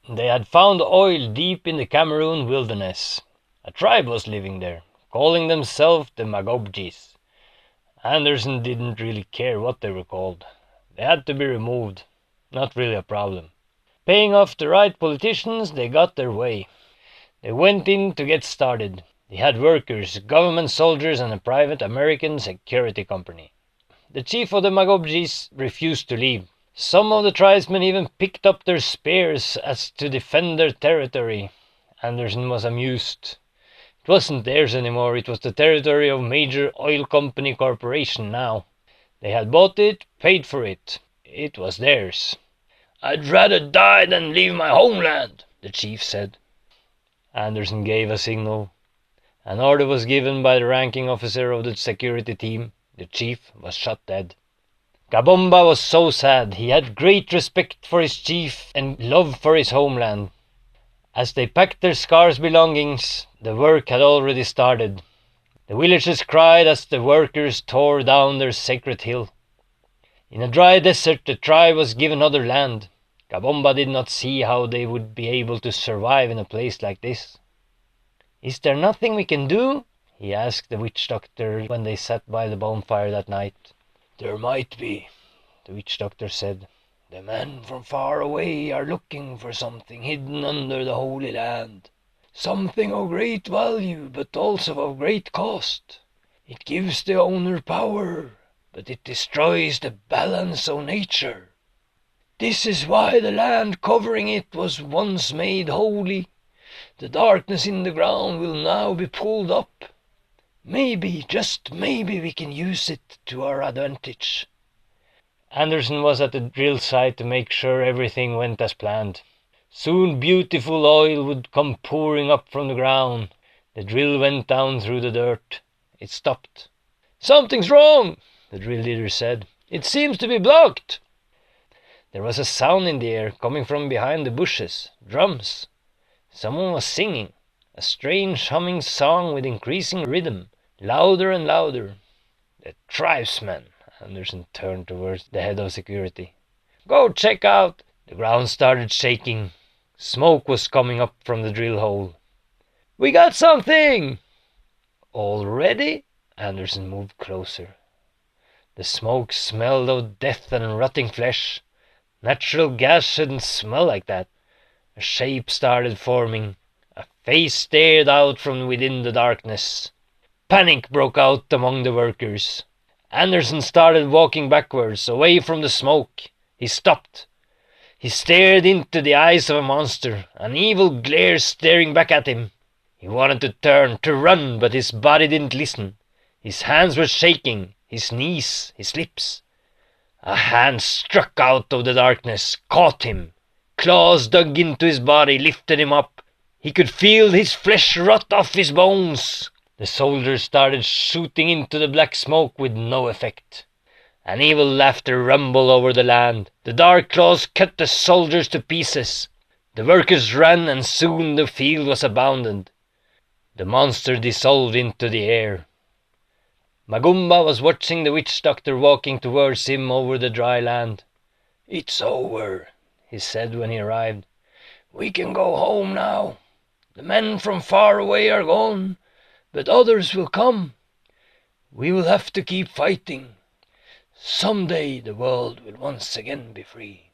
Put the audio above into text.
They had found oil deep in the Cameroon wilderness. A tribe was living there, calling themselves the Magobjis. Anderson didn't really care what they were called. They had to be removed. Not really a problem. Paying off the right politicians, they got their way. They went in to get started. They had workers, government soldiers, and a private American security company. The chief of the Magobjis refused to leave. Some of the tribesmen even picked up their spears as to defend their territory. Anderson was amused. It wasn't theirs anymore, it was the territory of Major Oil Company Corporation now. They had bought it, paid for it. It was theirs. "I'd rather die than leave my homeland," the chief said. Anderson gave a signal. An order was given by the ranking officer of the security team. The chief was shot dead. Kabomba was so sad. He had great respect for his chief and love for his homeland. As they packed their scarce belongings, the work had already started. The villagers cried as the workers tore down their sacred hill. In a dry desert, the tribe was given other land. Kabomba did not see how they would be able to survive in a place like this. "Is there nothing we can do?" he asked the witch doctor when they sat by the bonfire that night. "There might be," the witch doctor said. "The men from far away are looking for something hidden under the Holy Land. Something of great value, but also of great cost. It gives the owner power, but it destroys the balance of nature. This is why the land covering it was once made holy. The darkness in the ground will now be pulled up. Maybe, just maybe, we can use it to our advantage." Anderson was at the drill site to make sure everything went as planned. Soon beautiful oil would come pouring up from the ground. The drill went down through the dirt. It stopped. "Something's wrong," the drill leader said. "It seems to be blocked." There was a sound in the air coming from behind the bushes. Drums. Someone was singing. A strange humming song with increasing rhythm. Louder and louder. "The tribesmen." Anderson turned towards the head of security. "Go check out." The ground started shaking. Smoke was coming up from the drill hole. "We got something!" "Already?" Anderson moved closer. The smoke smelled of death and rotting flesh. Natural gas shouldn't smell like that. A shape started forming. A face stared out from within the darkness. Panic broke out among the workers. Anderson started walking backwards, away from the smoke. He stopped. He stared into the eyes of a monster, an evil glare staring back at him. He wanted to turn, to run, but his body didn't listen. His hands were shaking, his knees, his lips. A hand struck out of the darkness, caught him. Claws dug into his body, lifted him up. He could feel his flesh rot off his bones. The soldiers started shooting into the black smoke with no effect. An evil laughter rumbled over the land. The dark claws cut the soldiers to pieces. The workers ran, and soon the field was abandoned. The monster dissolved into the air. Magumba was watching the witch doctor walking towards him over the dry land. "It's over," he said when he arrived. "We can go home now. The men from far away are gone, but others will come. We will have to keep fighting. Someday the world will once again be free."